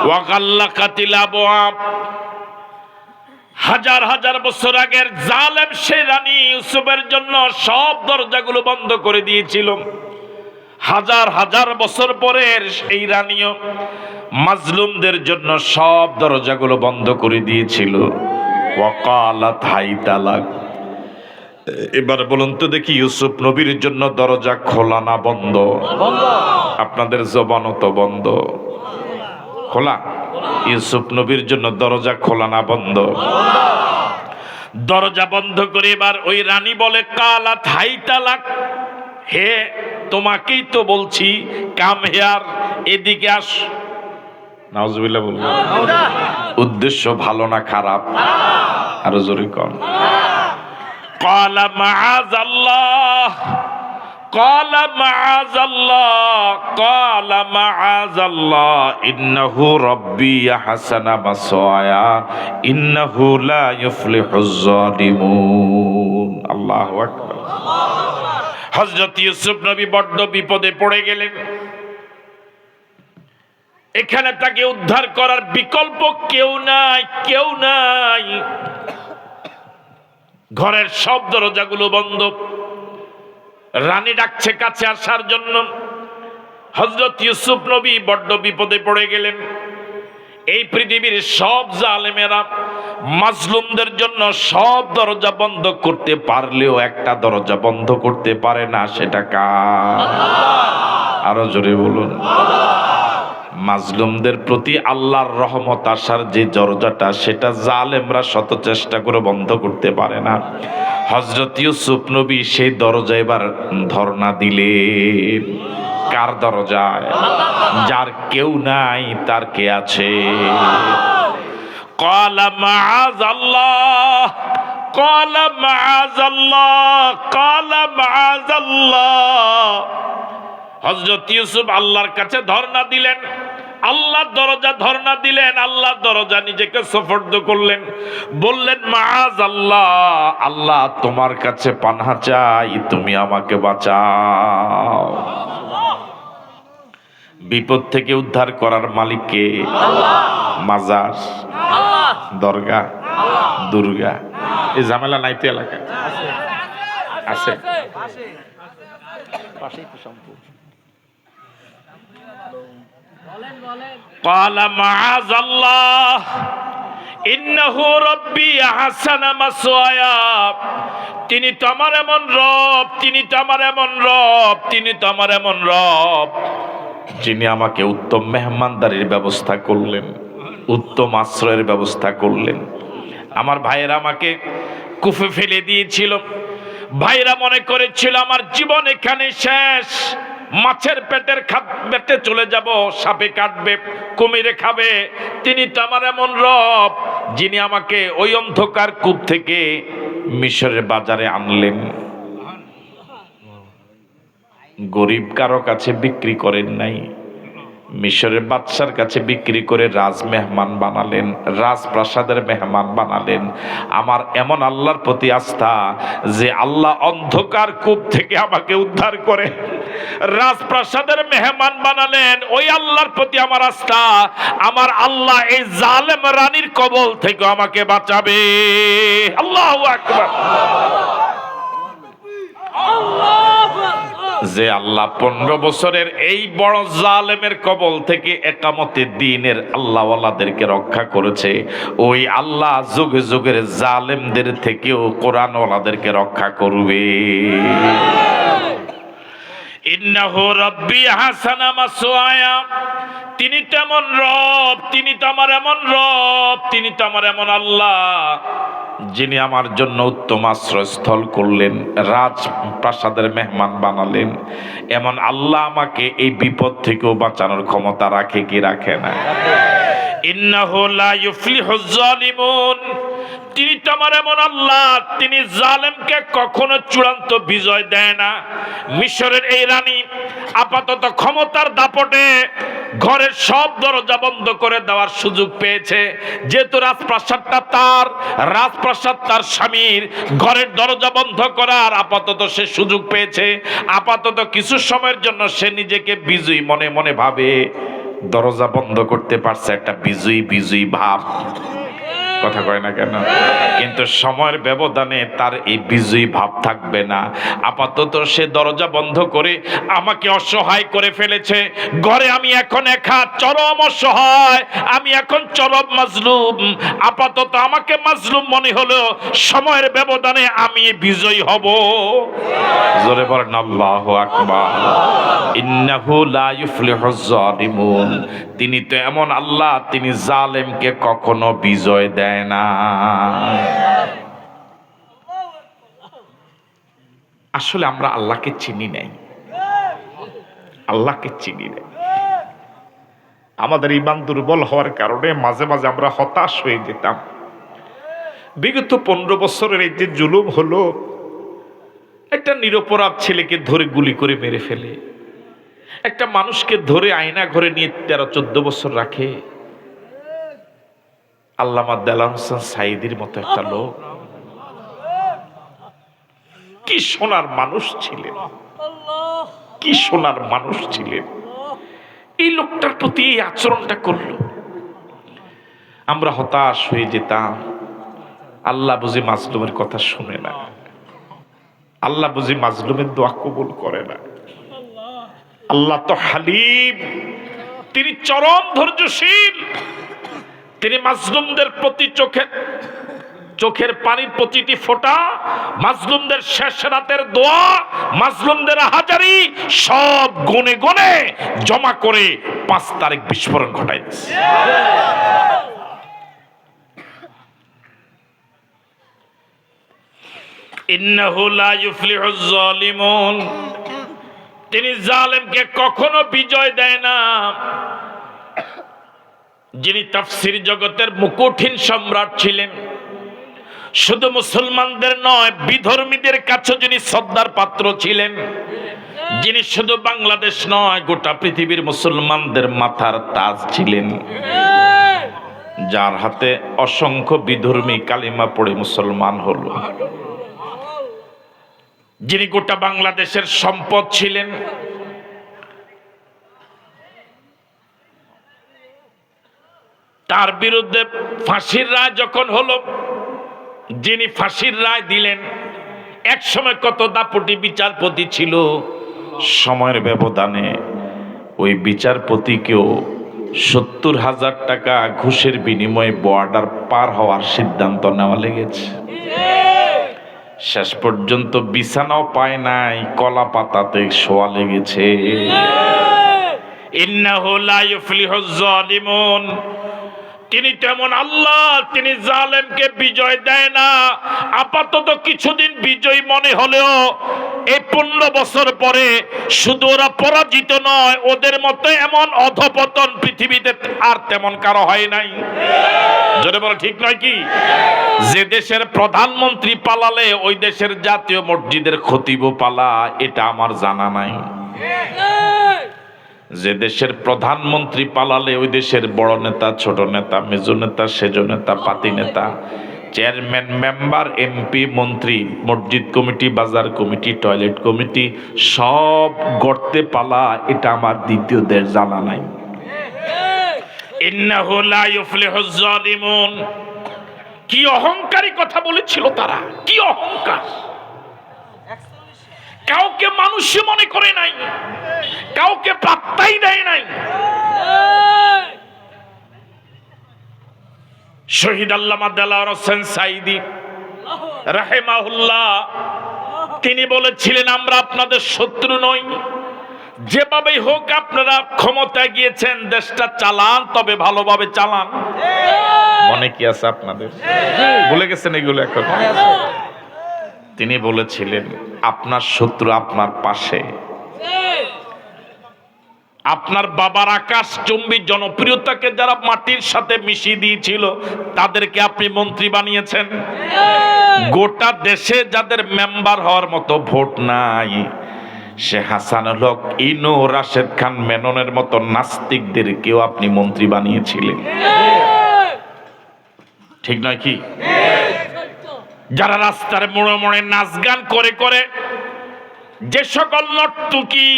ওয়া গাল্লাকাতিল আবওয়াব, হাজার হাজার বছর আগের জালেম সেই রানী ইউসুফের জন্য সব দরজাগুলো বন্ধ করে দিয়েছিল। হাজার হাজার বছর পরের এই রানীও মাজলুমদের জন্য সব দরজাগুলো বন্ধ করে দিয়েছিল। ওয়াকালাত হাইতা লাক। এবার বলুন তো দেখি, ইউসুফ নবীর জন্য দরজা খোলা না বন্ধ? আপনাদের জবানও তো বন্ধ। খোলা। ইউসুফ নবীর জন্য দরজা খোলা না বন্ধ? দরজা বন্ধ করে এবার ওই রানী বলে, কালাত হাইতা লাক, হে তোমাকেই তো বলছি, কাম হেয়ার, এদিকে আস। নাউজুবিল্লাহ বলবো। উদ্দেশ্য ভালো না খারাপ? আরো জোরে কর। قال معاذ الله قال معاذ الله قال معاذ الله إنه ربي حسن مثواي إنه لا يفلح الظالمون الله أكبر। হযরত ইউসুফ নবী বড্ড বিপদে পড়ে গেলেন। এখানে তাকে উদ্ধার করার বিকল্প কেউ নাই, কেউ নাই। ঘরের সব দরজাগুলো বন্ধ। রানী ডাকছে কাছে আসার জন্য। হযরত ইউসুফ নবী বড্ড বিপদে পড়ে গেলেন। এই পৃথিবীর সব জালেমেরা মাজলুমদের জন্য সব দরজা বন্ধ করতে পারলেও একটা দরজা বন্ধ করতে পারে না, সেটা কার? আরো জোরে বলুন। মাজলুমদের প্রতি আল্লাহর রহমত আসার যে দরজাটা, সেটা জালেমরা শত চেষ্টা করে বন্ধ করতে পারে না। হযরত ইউসুফ নবী সেই দরজা এবার ধর্ণা দিলেন। কার দরজায়? যার কেউ নাই তার কে আছে? ক্বালা মাআযাল্লাহ ক্বালা মাআযাল্লাহ ক্বালা মাআযাল্লাহ। হযরত ইউসুফ আল্লাহর কাছে ধর্ণা দিলেন, আল্লাহর দরজা ধর্ণা দিলেন, আল্লাহর দরজা নিজেকে সুপর্দ করলেন। বললেন, মাআযাল্লাহ, আল্লাহ তোমার কাছে পানাহ চাই, তুমি আমাকে বাঁচাও। বিপদ থেকে উদ্ধার করার মালিক কে? মাজার, দরগা, দুর্গা, এই ঝামেলা নাই তো এলাকায়? আছে। قال معاذ الله إنه ربي أحسن مثواي। তিনি তো আমার এমন রব, তিনি তো আমার এমন রব, তিনি তো আমার এমন রব যিনি আমাকে উত্তম মেহমানদারির ব্যবস্থা করলেন, উত্তম আশ্রয়ের ব্যবস্থা করলেন। আমার ভাইয়েরা আমাকে কুফে ফেলে দিয়েছিল। ভাইরা মনে করেছিল আমার জীবন এখানে শেষ, মাছের পেটে চলে যাব, সাপে কাটবে, কুমিরে খাবে। তিনি তো আমার এমন রব যিনি আমাকে ওই অন্ধকার কূপ থেকে মিশরের বাজারে আনলেন। গরিব কারো কাছে বিক্রি করেন নাই, মিশরের বাদশার কাছে বিক্রি করে রাজ মেহমান বানালেন, রাজপ্রাসাদের মেহমান বানালেন। আমার এমন আল্লাহর প্রতি আস্থা যে আল্লাহ অন্ধকার কূপ থেকে আমাকে উদ্ধার করে রাজপ্রাসাদের মেহমান বানালেন। ওই আল্লাহর প্রতি আমার আস্থা, আমার আল্লাহ এই জালেম রানীর কবল থেকে আমাকে বাঁচাবে। আল্লাহু আকবার। যে আল্লাহ 15 বছরের এই বড় জালেমের কবল থেকে একামতে দ্বীনের আল্লাহওয়ালাদেরকে রক্ষা করেছে, ওই আল্লাহ যুগে যুগের জালেমদের থেকেও কোরআনওয়ালাদেরকে রক্ষা করবে। ইন্নাহু রাব্বি হাসানা মাসওয়ায়া। তিনি তো এমন রব, তিনি তো আমার এমন রব, তিনি তো আমার এমন আল্লাহ যিনি আমার জন্য উত্তম আশ্রয়স্থল করলেন, রাজপ্রাসাদের মেহমান বানালেন। এমন আল্লাহ আমাকে এই বিপদ থেকেও বাঁচানোর ক্ষমতা রাখে কি রাখে না? ইন্নাহু লা ইউফলিহুজ জালিমুন। তিনি তো আমার এমন আল্লাহ, তিনি জালেমকে কখনো চূড়ান্ত বিজয় দেয় না। মিশরের এই রানী আপাতত ক্ষমতার দাপটে ঘরের সব দরজা বন্ধ করে দেওয়ার সুযোগ পেয়েছে। যেহেতু রাজপ্রাসাদটা তার, রাজপ্রাসাদ তার স্বামীর, ঘরের দরজা বন্ধ করার আপাতত সে সুযোগ পেয়েছে। আপাতত কিছু সময়ের জন্য সে নিজেকে বিজয়ী মনে মনে ভাবে। দরজা বন্ধ করতে পারছে, একটা বিজয়ী বিজয়ী ভাব, কথা কয় না কেন? কিন্তু সময়ের ব্যবধানে তার এই বিজয়ী ভাব থাকবে না। আপাতত সে দরজা বন্ধ করে আমাকে অসহায় করে ফেলেছে। ঘরে আমি এখন একা, চরম অসহায়, আমি এখন চরম মাজলুম। আপাতত আমাকে মাজলুম মনে হলো, সময়ের ব্যবধানে আমি বিজয়ী হব। জোরে বলেন আল্লাহু আকবার। ইন্নাহু লা ইউফলিহুজ জালিমুন। তিনি তো এমন আল্লাহ, তিনি জালেমকে কখনো বিজয় দেয় না। আসলে আমরা আল্লাহকে চিনি নাই, আল্লাহকে চিনি নাই। আমাদের ঈমান দুর্বল হওয়ার কারণে মাঝে মাঝে আমরা হতাশ হয়ে যেতাম। বিগত 15 বছরের এই যে জুলুম হলো, একটা নিরপরাধ ছেলেকে ধরে গুলি করে মেরে ফেলে, একটা মানুষকে ধরে আয়না ঘরে নিয়ে 13-14 বছর রাখে। আল্লামা দেলাওয়ার হোসেন সাঈদীর মতো একটা লোক, কি সোনার মানুষ ছিলেন, কি সোনার মানুষ ছিলেন। এই লোকটার প্রতি এই আচরণটা করলো, আমরা হতাশ হয়ে যেতাম। আল্লাহ বুঝি মাজলুমের কথা শুনে না, আল্লাহ বুঝি মাজলুমের দোয়া কবুল করে না। আল্লাহ তো হালিম, তিনি চরম ধৈর্যশীল। তিনি মাজলুমদের প্রতি চোখের পানির প্রতিটি ফোঁটা, মাজলুমদের শেষ রাতের দোয়া, মাজলুমদের হাজারি সব গুনে গুনে জমা করে 5 তারিখ বিস্ফোরণ ঘটাই দিয়েছে। ইন্নাহু লা ইউফলিহুজ জালিমুন। তিনি জালেমকে কখনো বিজয় দেয় না। যিনি তাফসীর জগতের মুকুটহীন সম্রাট ছিলেন, শুধু মুসলমানদের নয় বিধর্মীদের কাছে যিনি শ্রদ্ধার পাত্র ছিলেন, যিনি শুধু বাংলাদেশ নয় গোটা পৃথিবীর মুসলমানদের মাথার তাজ ছিলেন, যার হাতে অসংখ্য বিধর্মী কালিমা পড়ে মুসলমান হলো, যিনি গোটা বাংলাদেশের সম্পদ ছিলেন, তার বিরুদ্ধে ফাঁসির রায় যখন হলো, যিনি ফাঁসির রায় দিলেন, এক সময় কত দাপটি বিচারপতি ছিল, সময়ের ব্যবধানে ওই বিচারপতিকেও 70,000 টাকা ঘুষের বিনিময়ে বর্ডার পার হওয়ার সিদ্ধান্ত নেওয়া লেগেছে। শেষ পর্যন্ত বিছানাও পায় নাই, কলা পাতাতে শোয়া লেগেছে। ইন্নাহু লা ইউফলিহুজ জালিমুন। তিনি তেমন আল্লাহ, তিনি জালেমকে বিজয় দেয় না। আপাতত কিছুদিন বিজয় মনে হলেও এই 15 বছর পরে শুধু ওরা পরাজিত নয়, ওদের মতো এমন অধপতন পৃথিবীতে আর তেমন কারো হয় নাই। জোরে বলো ঠিক নয় কি? যে দেশের প্রধানমন্ত্রী পালালে ওই দেশের জাতীয় মসজিদের খতিবও পালা, এটা আমার জানা নাই। যে দেশের প্রধানমন্ত্রী পালালে ওই দেশের বড় নেতা, ছোট নেতা, মেজো নেতা, সেজো নেতা, পাতি নেতা, চেয়ারম্যান, মেম্বার, এমপি, মন্ত্রী, মসজিদ কমিটি, বাজার কমিটি, টয়লেট কমিটি সব গড়তে পালা, এটা আমার দ্বিতীয় দেশ জানা নাই। ইন্নাহু লা ইউফলিহুজ জালিমুন। কি অহংকারী কথা বলেছিল তারা, কি অহংকার! কাউকে মানুষই মনে করে নাই, কাউকে পাত্তাই দেয় নাই। শহীদ আল্লামা দেলাওয়ার হোসেন সাঈদী রাহিমাহুল্লাহ তিনি বলেছিলেন, আমরা আপনাদের শত্রু নই, যেভাবেই হোক আপনারা ক্ষমতায় গিয়েছেন, দেশটা চালান, তবে ভালোভাবে চালান। মনে কি আছে আপনাদের? ভুলে গেছেন এগুলো এখন? তিনি বলেছিলেন, আপনার শত্রু আপনার পাশে। আপনার বাবার আকাশচুম্বী জনপ্রিয়তাকে যারা মাটির সাথে মিশিয়ে দিয়েছিল, তাদেরকে আপনি মন্ত্রী বানিয়েছেন। গোটা দেশে যাদের মেম্বার হওয়ার মতো ভোট নাই, সে হাসানুল হক, ইনু, রাশেদ খান মেননের মতো নাস্তিকদেরকেও আপনি মন্ত্রী বানিয়েছিলেন। ঠিক নয় কি? যারা রাস্তার মোড়ে মোড়ে নাচ গান করে করে যে সকল নর্তকী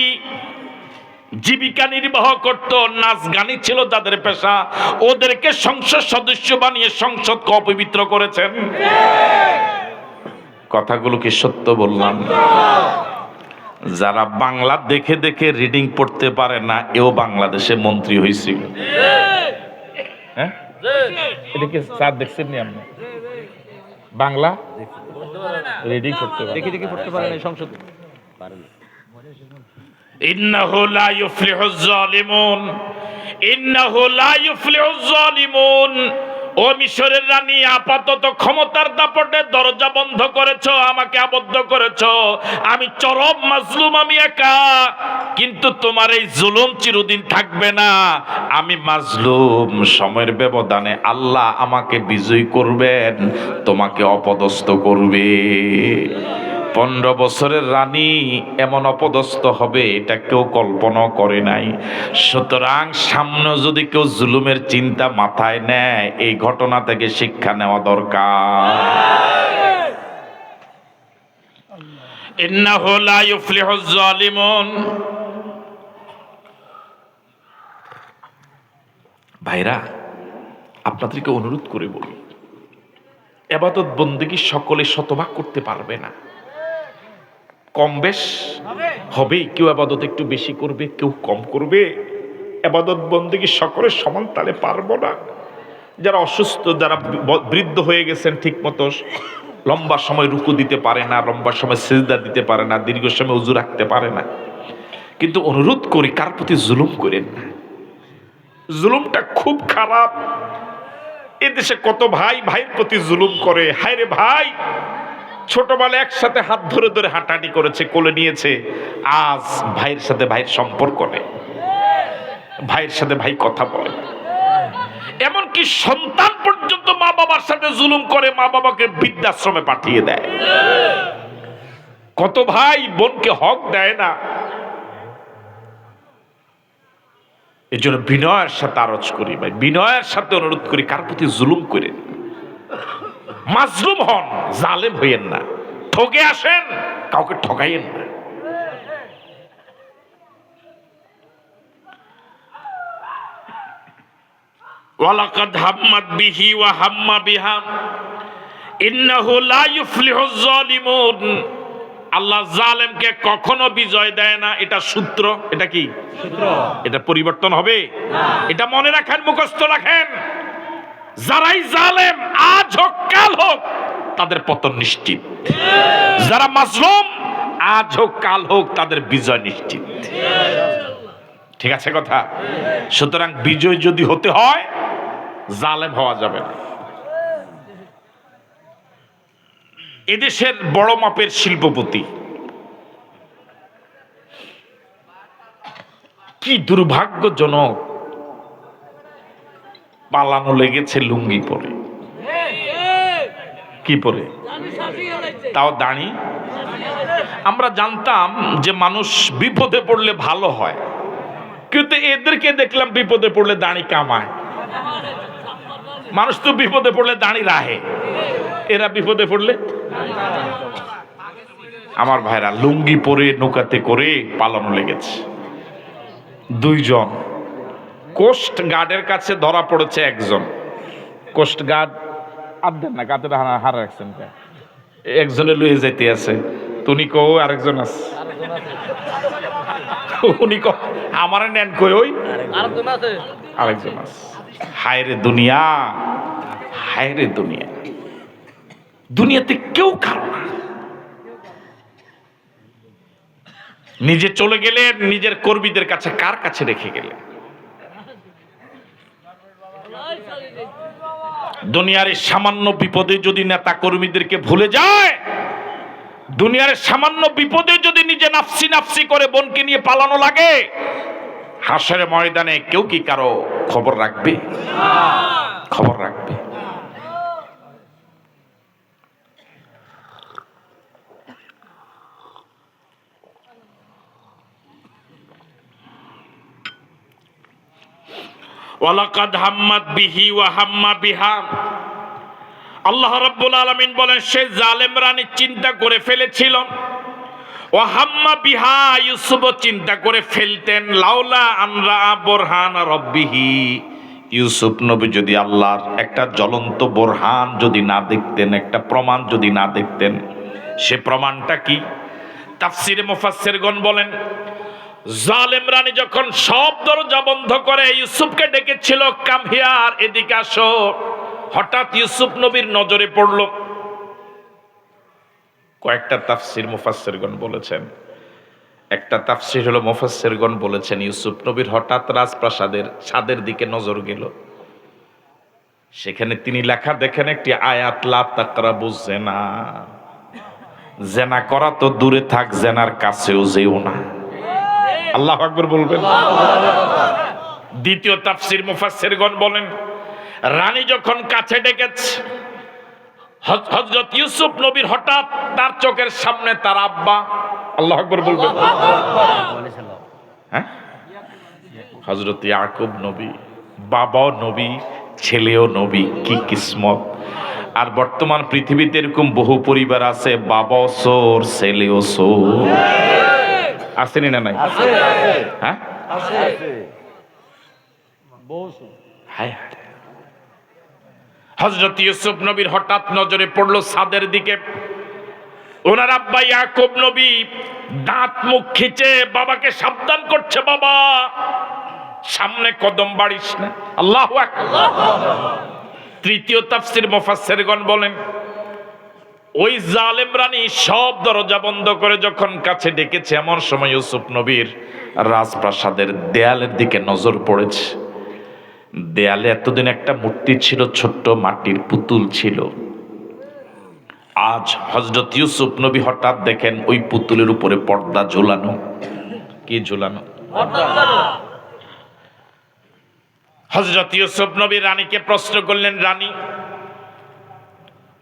জীবিকা নির্বাহ করত, নাচ গানই ছিল তাদের পেশা। ওদেরকে সংসদ সদস্য বানিয়ে সংসদকে অপবিত্র করেছেন। কথাগুলো কি সত্য বললাম? যারা বাংলা দেখে দেখে রিডিং পড়তে পারে না, এও বাংলাদেশে মন্ত্রী হয়েছিল। হ্যাঁ, এটা কি স্যার দেখছেন নি আপনি? বাংলা রিডিং পড়তে পারে, দেখে দেখে পড়তে পারে না সংসদ পারেন। ইন্নাহু লা ইউফলিহুজ জালিমুন, ইন্নাহু লা ইউফলিহুজ জালিমুন। ও মিশরের রানী, আপাতত ক্ষমতার দাপটে দরজা বন্ধ করেছো, আমাকে আবদ্ধ করেছো। আমি চরম মাজলুম, আমি একা। কিন্তু তোমার এই জুলুম চিরদিন থাকবে না। আমি মাজলুম, সময়ের ব্যবধানে আল্লাহ আমাকে বিজয়ী করবেন, তোমাকে অপদস্থ করবে। 15 বছরের রানী এমন অপদস্থ হবে, এটা কেউ কল্পনা করে নাই। সুতরাং সামনে যদি কেউ জুলুমের চিন্তা মাথায় নেয়, এই ঘটনা থেকে শিক্ষা নেওয়া দরকার। ইন্নাহু লা ইউফলিহুজ জালিমুন। ভাইরা, আপনাদেরকে অনুরোধ করে বলি, ইবাদত বন্দেগী সকলে শতভাগ করতে পারবে না, কম বেশ হবে। কেউ আবাদত একটু বেশি করবে, কেউ কম করবে। আবাদত বন্দেগী সকলের সমান তালে পারবো না। যারা অসুস্থ, যারা বৃদ্ধ হয়ে গেছেন, ঠিক মতো লম্বা সময় রুকু দিতে পারে না, লম্বা সময় সিজদা দিতে পারে না, দীর্ঘ সময় উযু রাখতে পারে না। কিন্তু অনুরোধ করি, কার প্রতি জুলুম করেন না। জুলুমটা খুব খারাপ। এদেশে কত ভাই ভাইয়ের প্রতি জুলুম করে। হায় রে ভাই, ছোটবেলায় একসাথে হাত ধরে ধরে হাঁটাহাঁটি করেছে, কোলে নিয়েছে, আজ ভাইয়ের সাথে ভাইয়ের সম্পর্ক নেই, ভাইয়ের সাথে ভাই কথা বলে। এমনকি সন্তান পর্যন্ত মা বাবার সাথে জুলুম করে, মা বাবাকে বৃদ্ধাশ্রমে পাঠিয়ে দেয়। কত ভাই বোনকে হক দেয় না। এই জন্য বিনয়ের সাথে আরজ করি, ভাই বিনয়ের সাথে অনুরোধ করি, কার প্রতি জুলুম করেন, মাজলুম হন, জালেম হইয়েন না। ঠকে আসেন, কাউকে ঠকাইয়েন না। ওয়ালাকাদ হাম্মাত বিহি ওয়া হাম্মা বিহা ইন্নাহু লা ইউফলিহুজ জালিমুন। আল্লাহ জালেমকে কখনো বিজয় দেয় না। এটা সূত্র। এটা কি সূত্র? এটা পরিবর্তন হবে না। এটা মনে রাখেন, মুখস্থ রাখেন। যারাই জালেম, আজ হোক কাল হোক, তাদের পতন নিশ্চিত। যারা মাজলুম, আজ হোক কাল হোক, তাদের বিজয় নিশ্চিত। ঠিক আছে কথা? সুতরাং বিজয় যদি হতে হয়, জালেম হওয়া যাবে না। এদেশের বড় মাপের শিল্পপতি কি দুর্ভাগ্যজনক, পালানো লেগেছে লুঙ্গি পরে। কি পরে? তাও দাঁড়ি। আমরা জানতাম যে মানুষ বিপদে পড়লে ভালো হয়, কিন্তু এদেরকে দেখলাম বিপদে পড়লে দাঁড়ি কামায়। মানুষ তো বিপদে পড়লে দাঁড়ি রাহে, এরা বিপদে পড়লে। আমার ভাইরা, লুঙ্গি পরে নৌকাতে করে পালানো লেগেছে। 2 জন কোস্ট গার্ডের কাছে ধরা পড়েছে। একজন কোস্ট গার্ড আদেন না কাতে হারা রাখছেন, একজনে লুয়ে যেতে আছে, তুমি কো আরেকজন আছে, উনি কো আমার নেন কই, ওই আরেকজন আছে। হায় রে দুনিয়া, হায় রে দুনিয়া। দুনিয়াতে কেউ কারো না। নিজে চলে গেলেন, নিজের কর্মীদের কাছে কার কাছে রেখে গেলেন? দুনিয়ার সামান্য বিপদে যদি নেতা কর্মীদেরকে ভুলে যায়, দুনিয়ার সামান্য বিপদে যদি নিজে নাফসি নাফসি করে বোনকে নিয়ে পালানো লাগে, হাসরের ময়দানে কেউ কি কারো খবর রাখবে? খবর রাখবে? ওয়ালাকাদ হাম্মাত বিহি ওয়া হাম্মা বিহা। আল্লাহ রাব্বুল আলামিন বলেন, সে জালেম রানী চিন্তা করে ফেলেছিল, ও হাম্মা বিহা, ইউসুফ চিন্তা করে ফেলতেন, লাউলা আনরা বোরহান রব্বিহি, ইউসুফ নবী যদি আল্লাহর একটা জ্বলন্ত বোরহান যদি না দেখতেন, একটা প্রমাণ যদি না দেখতেন। সে প্রমাণটা কি? তাফসিরে মুফাসসিরগণ বলেন, জালেম রানী যখন সব দরজা বন্ধ করে ইউসুফকে ডেকেছিল, কাম হিয়ার, এদিকে আসো, হঠাৎ ইউসুফ নবীর নজরে পড়ল। কয়েকটা তাফসির মুফাসসিরগণ বলেছেন, একটা তাফসির হলো মুফাসসিরগণ বলেছেন ইউসুফ নবীর হঠাৎ রাজপ্রাসাদের ছাদের দিকে নজর গেল, সেখানে তিনি লেখা দেখেন একটি আয়াত, লা তাকরাবু জিনা, জেনা করা তো দূরে থাক, জেনার কাছেও যেও না। আল্লাহু আকবার বলবেন। দ্বিতীয় তাফসির মুফাসসিরগণ বলেন, রানী যখন কাছে ডেকেছে, হযরত ইউসুফ নবীর হঠাৎ তার চোখের সামনে তার আব্বা, আল্লাহু আকবার বলবেন, হ্যাঁ, হযরত ইয়াকুব নবী, বাবাও নবী, ছেলেও নবী, কি কিসমত। আর বর্তমান পৃথিবীতে এরকম বহু পরিবার আছে, বাবাও চোর, ছেলেও চোর, আসেনি না নাই? হ্যাঁ, হায় হায়। হযরত ইউসুফ নবীর হঠাৎ নজরে পড়লো ছাদের দিকে, ওনার আব্বা ইয়াকুব নবী দাঁত মুখ খিচে বাবাকে সাবধান করছে, বাবা সামনে কদম বাড়িস না। আল্লাহু আকবার। তৃতীয় তাফসির মুফাসসিরগণ বলেন, ওই জালেম রানী সব দরজা বন্ধ করে যখন কাছে ডেকেছে, এমন সময় ইউসুফ নবীর রাজপ্রাসাদের দেয়ালের দিকে নজর পড়েছে। দেয়ালে এতদিন একটা মূর্তি ছিল, ছোট্ট মাটির পুতুল ছিল। আজ হযরত ইউসুফ নবী হঠাৎ দেখেন ওই পুতুলের উপরে পর্দা ঝুলানো। কি ঝুলানো? হযরত ইউসুফ নবী রানীকে প্রশ্ন করলেন, রানী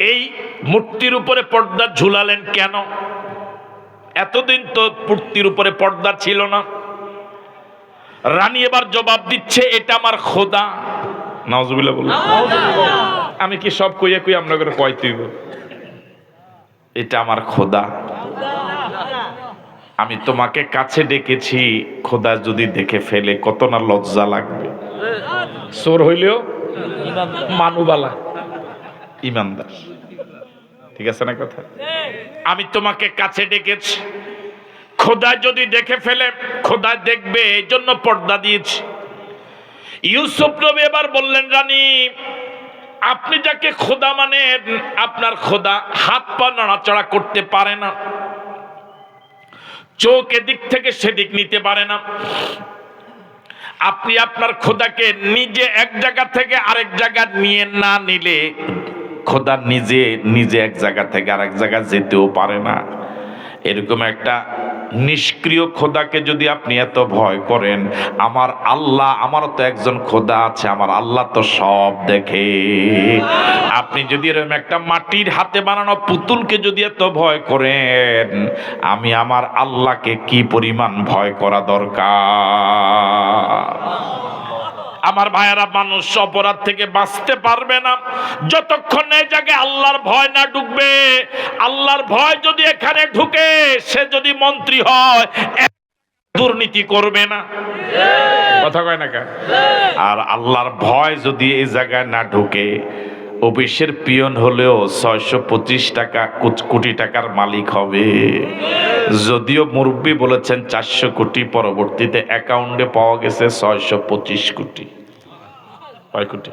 এই মূর্তির উপরে পর্দা ঝুলালেন কেন? এতদিন তো মূর্তির উপরে পর্দা ছিল না। রানী এবার জবাব দিচ্ছে, এটা আমার খোদা। নাউজুবিল্লাহ বলুন। আমি কি সব কইয়া কই আমরা করে কয় তুইব? এটা আমার খোদা, আমি তোমাকে কাছে ডেকেছি, খোদা যদি দেখে ফেলে কত না লজ্জা লাগবে। চোর হইলেও মানুবালা, ইমানদার, ঠিক আছে না কথা? আমি তোমাকে কাছে ডেকেছি, খোদা যদি দেখে ফেলে, খোদা দেখবে, এই জন্য পর্দা দিয়েছি। ইউসুফ নবী এবার বললেন, রানী আপনি যাকে খোদা মানেন, আপনার খোদা হাত পা নড়াচড়া করতে পারে না, চোখ এদিক থেকে সেদিক নিতে পারে না। আপনি আপনার খোদাকে নিজে এক জায়গা থেকে আরেক জায়গা নিয়ে না নিলে, খোদা নিজে নিজে এক জায়গা থেকে আরেক জায়গা যেতেও পারে না। এরকম একটা নিষ্ক্রিয় খোদাকে যদি আপনি এত ভয় করেন, আমার আল্লাহ, আমারও তো একজন খোদা আছে, আমার আল্লাহ তো সব দেখে। আপনি যদি এরকম একটা মাটির হাতে বানানো পুতুলকে যদি এত ভয় করেন, আমি আমার আল্লাহকে কি পরিমাণ ভয় করা দরকার। আমার ভাইয়েরা, মানুষ অপরাধ থেকে বাঁচতে পারবে না যতক্ষণ এই জায়গায় আল্লাহর ভয় না ঢুকবে। আল্লাহর ভয় যদি এখানে ঢুকে, সে যদি মন্ত্রী হয় দুর্নীতি করবে না, কথা কয় না কেন? আর আল্লাহর ভয় যদি এই জায়গায় না ঢুকে, অফিসের পিয়ন হলেও 625 টাকা কোটি টাকার মালিক হবে। যদিও মুরব্বী বলেছেন 400 কোটি, পরবর্তীতে অ্যাকাউন্টে পাওয়া গেছে 625 কোটি। কয় কোটি?